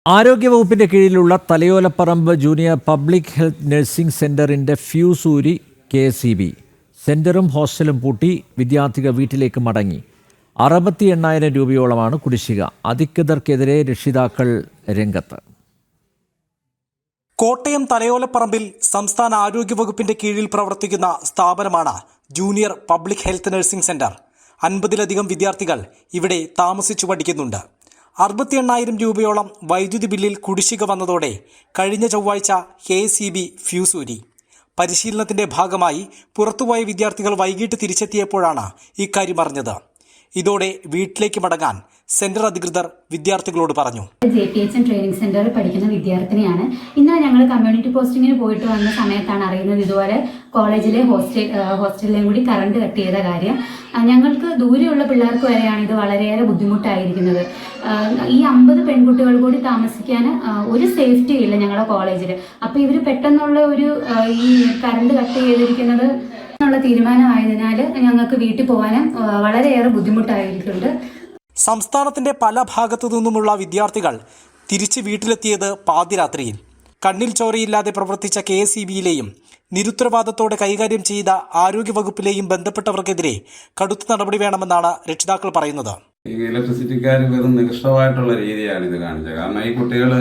ആരോഗ്യവകുപ്പിന്റെ കീഴിലുള്ള Thalayolaparambu junior public health nursing സെന്ററിന്റെ ഫ്യൂസ് ഊരി KSEB. സെന്ററും ഹോസ്റ്റലും പൂട്ടി വിദ്യാർത്ഥികൾ വീട്ടിലേക്ക് മടങ്ങി. 68,000 രൂപയോളമാണ് കുടിശ്ശിക. അധികൃതർക്കെതിരെ രക്ഷിതാക്കൾ രംഗത്ത്. കോട്ടയം തലയോലപ്പറമ്പിൽ സംസ്ഥാന ആരോഗ്യവകുപ്പിന്റെ കീഴിൽ പ്രവർത്തിക്കുന്ന സ്ഥാപനമാണ് junior public health nursing centre. 50-ലധികം വിദ്യാർത്ഥികൾ ഇവിടെ താമസിച്ചു പഠിക്കുന്നുണ്ട്. 68,000 രൂപയോളം വൈദ്യുതി ബില്ലിൽ കുടിശ്ശിക വന്നതോടെ കഴിഞ്ഞ ചൊവ്വാഴ്ച KSEB ഫ്യൂസ് ഊരി. പരിശീലനത്തിന്റെ ഭാഗമായി പുറത്തുപോയ വിദ്യാർത്ഥികൾ വൈകിട്ട് തിരിച്ചെത്തിയപ്പോഴാണ് ഇക്കാര്യം അറിഞ്ഞത്. ഇതോടെ വീട്ടിലേക്ക് മടങ്ങാൻ സെന്റർ അധികൃതർ വിദ്യാർത്ഥികളോട് പറഞ്ഞു. JPHN ട്രെയിനിങ് സെന്ററിൽ പഠിക്കുന്ന വിദ്യാർത്ഥിനിയാണ്. ഇന്നലെ ഞങ്ങൾ കമ്മ്യൂണിറ്റി പോസ്റ്റിങ്ങിന് പോയിട്ട് വന്ന സമയത്താണ് അറിയുന്നത് ഇതുപോലെ കോളേജിലെ ഹോസ്റ്റലിലെയും കൂടി കറണ്ട് കട്ട് ചെയ്ത കാര്യം. ഞങ്ങൾക്ക് ദൂരെയുള്ള പിള്ളേർക്ക് വരെയാണ് ഇത് വളരെയേറെ ബുദ്ധിമുട്ടായിരിക്കുന്നത്. ഈ 50 പെൺകുട്ടികൾ കൂടി താമസിക്കാൻ ഒരു സേഫ്റ്റി ഇല്ല ഞങ്ങളുടെ കോളേജിൽ. അപ്പോൾ ഇവർ പെട്ടെന്നുള്ള ഈ കറണ്ട് കട്ട് ചെയ്തിരിക്കുന്നത് തീരുമാനമായതിനാൽ ഞങ്ങൾക്ക് വീട്ടിൽ പോകാനും വളരെയേറെ ബുദ്ധിമുട്ടായിട്ടുണ്ട്. സംസ്ഥാനത്തിന്റെ പല ഭാഗത്തു നിന്നുമുള്ള വിദ്യാർത്ഥികൾ തിരിച്ച് വീട്ടിലെത്തിയത് പാതിരാത്രിയിൽ. കണ്ണിൽ ചോരയില്ലാതെ പ്രവർത്തിച്ച KSEBയിലെയും നിരുത്തരവാദത്തോടെ കൈകാര്യം ചെയ്ത ആരോഗ്യവകുപ്പിലെയും ബന്ധപ്പെട്ടവർക്കെതിരെ കടുത്ത നടപടി വേണമെന്നാണ് രക്ഷിതാക്കൾ പറയുന്നത്. ഈ ഇലക്ട്രിസിറ്റിക്കാർ വെറും നികൃഷ്ടമായിട്ടുള്ള രീതിയാണ് ഇത് കാണിച്ചത്. കാരണം ഈ കുട്ടികൾ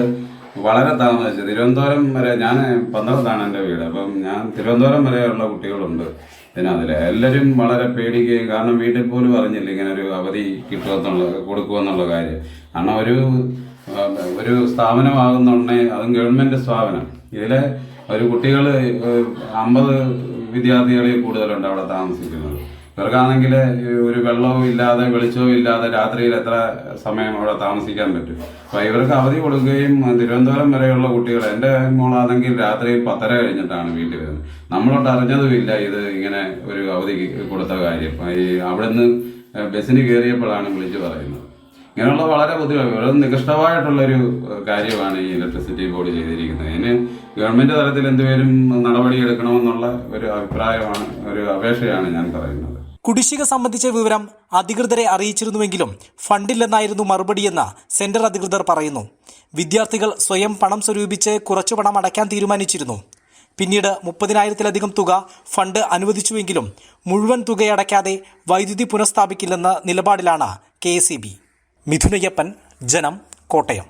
വളരെ താമസിച്ചു. തിരുവനന്തപുരം വരെ, ഞാൻ പന്തളത്താണ് എൻ്റെ വീട്. അപ്പം ഞാൻ തിരുവനന്തപുരം വരെയുള്ള കുട്ടികളുണ്ട് ഇതിനകത്തിൽ. എല്ലാവരും വളരെ പേടിക്കുകയും, കാരണം വീട്ടിൽ പോലും അറിഞ്ഞില്ല ഇങ്ങനെ ഒരു അവധി കൊടുക്കുമെന്നുള്ള കാര്യം. കാരണം ഒരു സ്ഥാപനമാകുന്നുണ്ടെങ്കിൽ അതും ഗവൺമെൻറ് സ്ഥാപനം. ഇതിലെ ഒരു കുട്ടികൾ 50 വിദ്യാർത്ഥികളിൽ കൂടുതലുണ്ട് അവിടെ താമസിക്കുന്നത്. ഇവർക്കാണെങ്കിൽ ഒരു വെള്ളവും ഇല്ലാതെ വെളിച്ചവും ഇല്ലാതെ രാത്രിയിൽ എത്ര സമയം അവിടെ താമസിക്കാൻ പറ്റും. അപ്പോൾ ഇവർക്ക് അവധി കൊടുക്കുകയും തിരുവനന്തപുരം വരെയുള്ള കുട്ടികൾ, എൻ്റെ മോളാണെങ്കിൽ രാത്രി 10:30 കഴിഞ്ഞിട്ടാണ് വീട്ടിൽ വരുന്നത്. നമ്മളോട്ട് അറിഞ്ഞതുമില്ല ഇത് ഇങ്ങനെ ഒരു അവധി കൊടുത്ത കാര്യം. അവിടെ നിന്ന് ബസ്സിന് കയറിയപ്പോഴാണ് വിളിച്ചു പറയുന്നത്. ഇങ്ങനെയുള്ള വളരെ വളരെ നികൃഷ്ടമായിട്ടുള്ളൊരു കാര്യമാണ് ഈ ഇലക്ട്രിസിറ്റി ബോർഡ് ചെയ്തിരിക്കുന്നത്. ഇതിന് ഗവൺമെൻറ് തലത്തിൽ എന്തുപേരും നടപടിയെടുക്കണമെന്നുള്ള ഒരു അഭിപ്രായമാണ്, ഒരു അപേക്ഷയാണ് ഞാൻ പറയുന്നത്. കുടിശ്ശിക സംബന്ധിച്ച വിവരം അധികൃതരെ അറിയിച്ചിരുന്നുവെങ്കിലും ഫണ്ടില്ലെന്നായിരുന്നു മറുപടിയെന്ന് സെന്റർ അധികൃതർ പറയുന്നു. വിദ്യാർത്ഥികൾ സ്വയം പണം സ്വരൂപിച്ച് കുറച്ചു പണം അടയ്ക്കാൻ തീരുമാനിച്ചിരുന്നു. പിന്നീട് 30,000-ലധികം തുക ഫണ്ട് അനുവദിച്ചുവെങ്കിലും മുഴുവൻ തുകയടയ്ക്കാതെ വൈദ്യുതി പുനഃസ്ഥാപിക്കില്ലെന്ന നിലപാടിലാണ് KSEB. മിഥുനയ്യപ്പൻ, ജനം, കോട്ടയം.